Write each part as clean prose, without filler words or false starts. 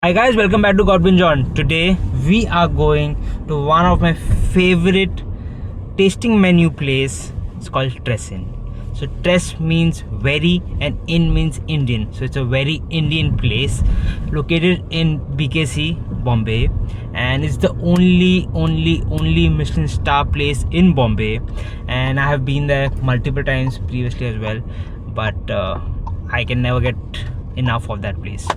Hi guys, welcome back to Godwin John. Today we are going to one of my favorite tasting menu place. It's called Tressin. So Tres means very and In means Indian. So it's a very Indian place located in BKC, Bombay, and it's the only Michelin star place in Bombay. And I have been there multiple times previously as well, but I can never get enough of that place.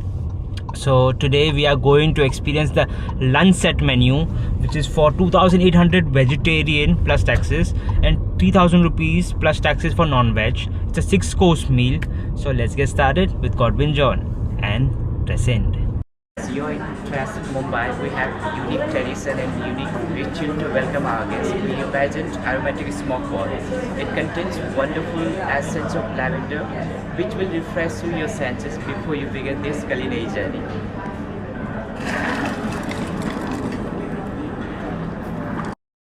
So today we are going to experience the lunch set menu, which is for 2,800 vegetarian plus taxes and 3,000 rupees plus taxes for non-veg. It's a 6-course meal. So let's get started with Godwin John and Tressin. Here in Tressin, Mumbai, we have unique tradition and unique ritual to welcome our guests. We imagined aromatic smoke pot. It contains wonderful essence of lavender, which will refresh your senses before you begin this culinary journey.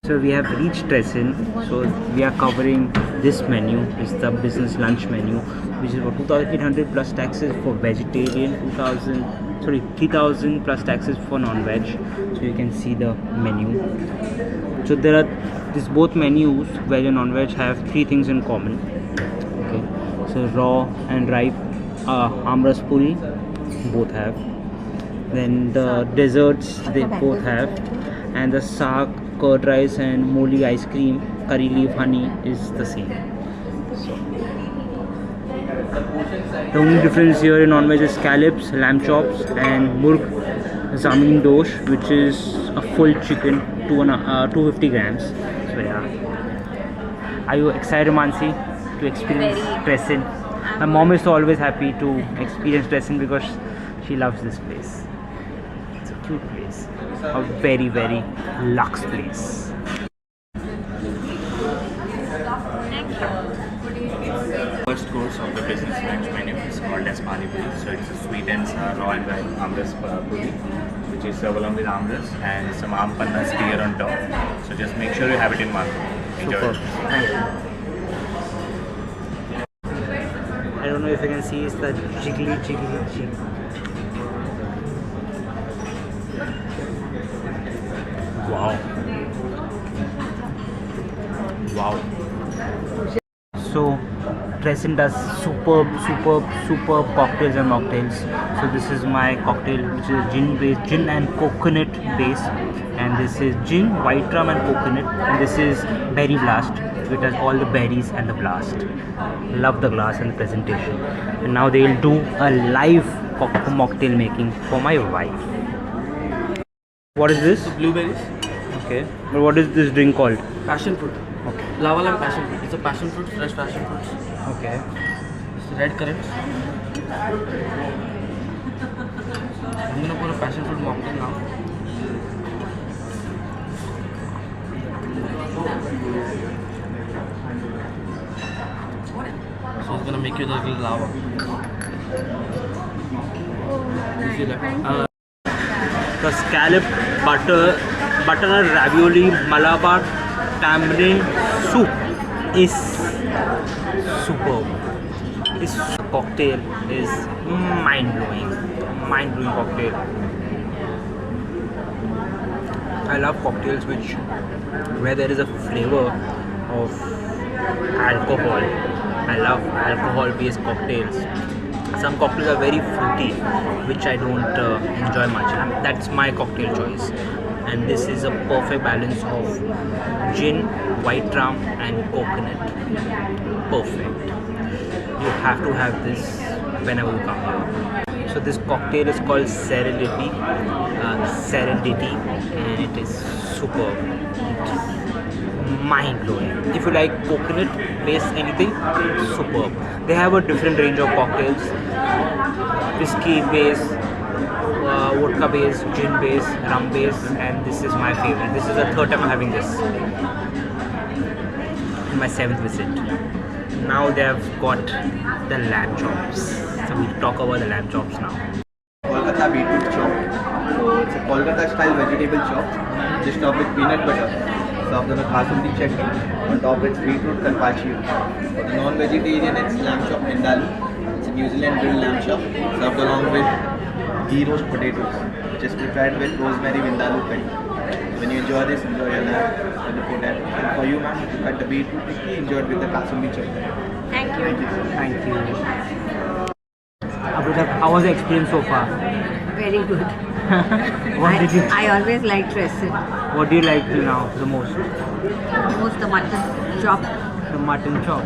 So we have reached Tressin. So we are covering this menu. It's the business lunch menu, which is for 2,800 plus taxes for vegetarian, 3,000 plus taxes for non-veg. So you can see the menu. So there are both menus, veg and non-veg, have three things in common. Okay, so raw and ripe amras puri both have. Then the desserts they both have, and the saag, curd rice and moli ice cream, curry leaf honey is the same. So the only difference here in non-veg is scallops, lamb chops and murg zamin dosh, which is a full chicken, 250 grams. So yeah, are you excited, Mansi, to experience Tressin? My mom is always happy to experience Tressin because she loves this place. It's a cute place, a very luxe place. First course of the business lunch menu is called as Pani Puri. So it's a sweet and raw and ripe amras puri, which is served along with amras and some ampanna steer on top. So just make sure you have it in mind. Enjoy. Super. Thank you. I don't know if you can see, it's the jiggly. Wow. So Tressin does superb cocktails and mocktails. So this is my cocktail, which is gin and coconut base, and this is gin, white rum and coconut, and this is berry blast, which has all the berries and the blast. Love the glass and the presentation. And now they will do a live mocktail making for my wife. What is this? Blueberries, Okay. But what is this drink called? passion fruit, Okay. lava lime passion fruit. It's a passion fruit, fresh passion fruits. Okay. It's red currants. I'm gonna put a passion fruit mocktail now. So it's gonna make you the little lava. You feel it? The scallop butter ravioli Malabar tamarind soup is superb. This cocktail is mind-blowing cocktail. I love cocktails where there is a flavor of alcohol. I love alcohol-based cocktails. Some cocktails are very fruity, which I don't enjoy much. That's my cocktail choice. And this is a perfect balance of gin, white rum and coconut. Perfect. You have to have this whenever you come here. So this cocktail is called Serenity, and it is superb. Mind-blowing. If you like coconut based anything, superb. They have a different range of cocktails: whiskey based, vodka based, gin based, rum based, and this is my favorite. This is the third time I'm having this in my 7th visit. Now they have got the lamb chops. So we'll talk about the lamb chops now. Kolkata beetroot chop. So it's a Kolkata style vegetable chop, just topped with peanut butter, served on a Basmati chutney, on top it's beetroot carpaccio. For the non-vegetarian, it's lamb chop vindaloo. It's a New Zealand grilled lamb chop, served along with ghee roast potatoes, which is prepared with rosemary vindaloo curry. When you enjoy this, enjoy your lunch with the potato. And for you, ma'am, you cut the beetroot tikki, enjoy it with the kasuri chutney. Thank you. Thank you. Abhijit, how was the experience so far? Very good. What did you? I always like Tresson. What do you like till now the most? Most the mutton chop. The mutton chop.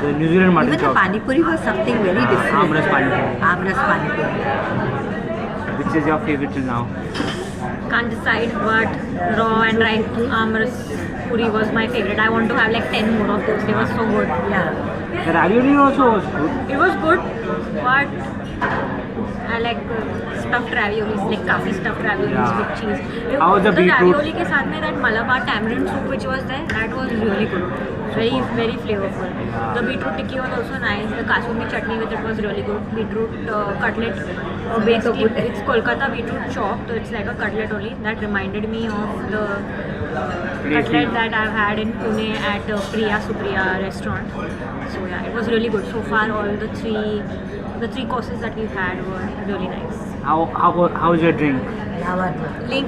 The New Zealand mutton Even the chop. pani puri was something very different. Amras pani puri. Amras pani puri. Which is your favorite till now? Can't decide, but raw and dry amras puri was my favorite. I want to have like 10 more of those. They were so good. Yeah. The ravioli also was good. It was good, but I like stuffed raviolis, like kafi stuffed raviolis Yeah. with cheese. How was the beetroot? ravioli ke saath mein that Malabar tamarind soup which was there, that was really good. Very flavorful. The beetroot tikki was also nice. The kasuri chutney with it was really good. Beetroot cutlet, basically it's Kolkata beetroot chop, so it's like a cutlet only. That reminded me of the cutlet that I've had in Pune at Priya Supriya restaurant. So yeah, it was really good. So far, all the three courses that we've had were really nice. How is your drink? Drink.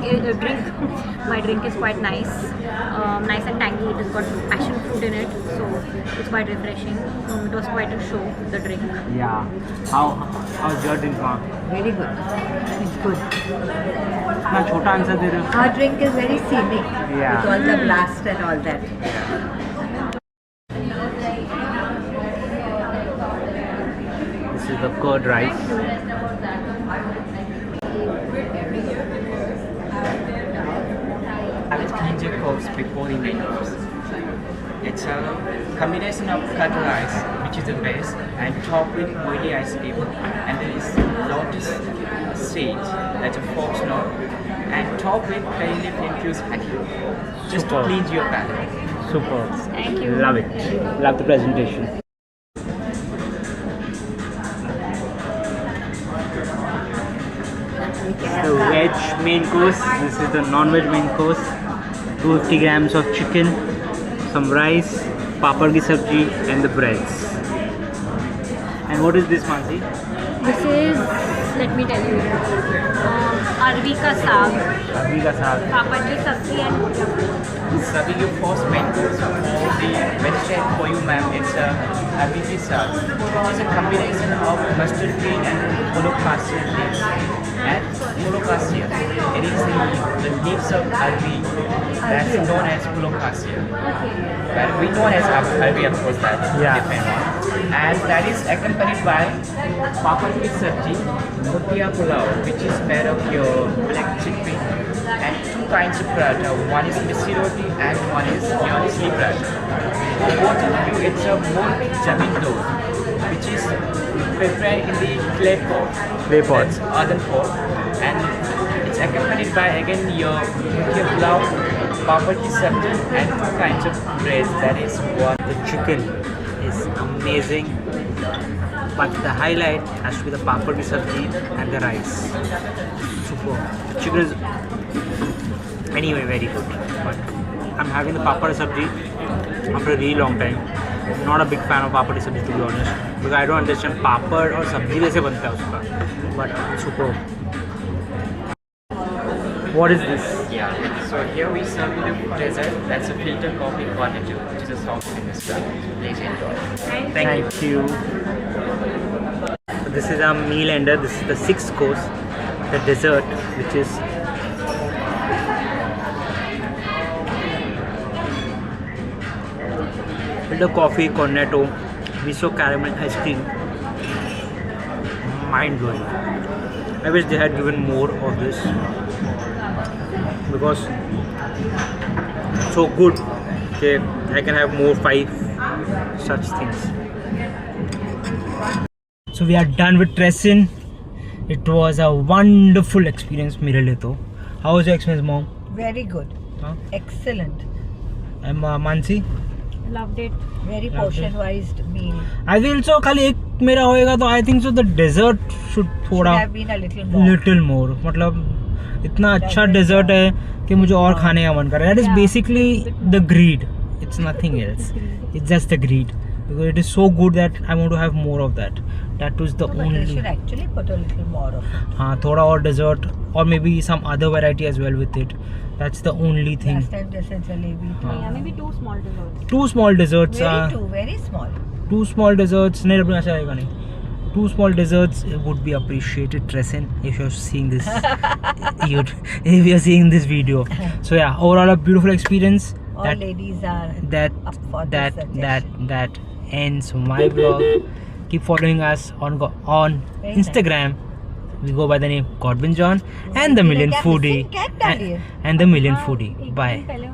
My drink is quite nice, nice and tangy. It has got passion fruit in it, so it's quite refreshing. It was quite a show, the drink. Yeah. How's your drink, ma'am? Very good. It's good. इतना छोटा answer दे रहे हो? Our drink is very scenic. Yeah. With all the blast and all that. This is the curd rice. It's ginger coats before the main course. It's a combination of curd rice, which is the base, and topped with oily ice cream. And there is lotus seeds, that's a fox nut, and topped with curry leaf infused honey, just to Superb. cleanse your palate. Super. Thank you. Love it. Love the presentation. The veg main course. This is the non-veg main course. 250 grams of chicken, some rice, papad ki sabji, and the breads. And what is this, Mansi? This is, let me tell you, arvi ka saag, Arvi ka saag. papad ki sabzi and Serving your first main course for the vegetarian for you, ma'am. It's a Habibi sauce. It's a combination of mustard green and colocasia leaves. And colocasia, it is the leaves of arvi that's known as colocasia. But we know as arvi, of course, that's Yeah. different one. And that is accompanied by papad ki sabji, motia pulao, which is made of your black chickpea, and two kinds of paratha. One is missi roti and one is your chili paratha. For both of you, it's a more jamin dough, which is prepared in the clay pot. Clay pot. That's earthen pot. And it's accompanied by again your motia pulao, papad ki sabji, and two kinds of bread. That is what. The chicken is amazing, but the highlight has to be the papad ki sabji and the rice. Super. The chicken is anyway very good, but I'm having the papad sabji after a really long time. Not a big fan of papad sabji, to be honest, because I don't understand papad और सब्जी कैसे बनता है उसका, but super. What is this? Yeah, so here we serve you the dessert. That's a filter coffee quantity, which is a soft finish. Please enjoy. Thank you. This is our meal ender. This is the 6th course, the dessert, which is filter coffee, cornetto, miso caramel ice cream. Mind blowing. I wish they had given more of this because so good. Okay, I can have more 5 such things. So we are done with Tresson. It was a wonderful experience, मेरे लिए तो. How was your experience, mom? Very good. Huh? Excellent. I'm Mansi. loved it. Very Loved portion-wise meal. I feel so. खाली एक मेरा होएगा तो I think so the dessert should Should थोड़ा have been a little more. little more. मतलब इतना अच्छा dessert है कि मुझे और खाने का मन कर रहा है. That is Yeah. basically the greed. It's nothing else. It's just the greed. because it is so good that I want to have more of that. That was the No, but they only. should actually put a little more of it. Thoda or dessert, or maybe some other variety as well with it. That's the only thing. Last time they said jalebi. Yeah, maybe 2 small desserts. 2 small desserts. Very small. 2 small desserts. नहीं रखना चाहेगा नहीं. 2 small desserts would be appreciated, Tressin, if you're seeing this. if you're seeing this video. So yeah, overall a beautiful experience. All ladies are That up for this suggestion. that ends my vlog. Keep following us on Very Instagram. We go by the name Godwin John and the Million क्या Foodie missing cat डाली है? and the Million Foodie. एक Bye. दिन पहले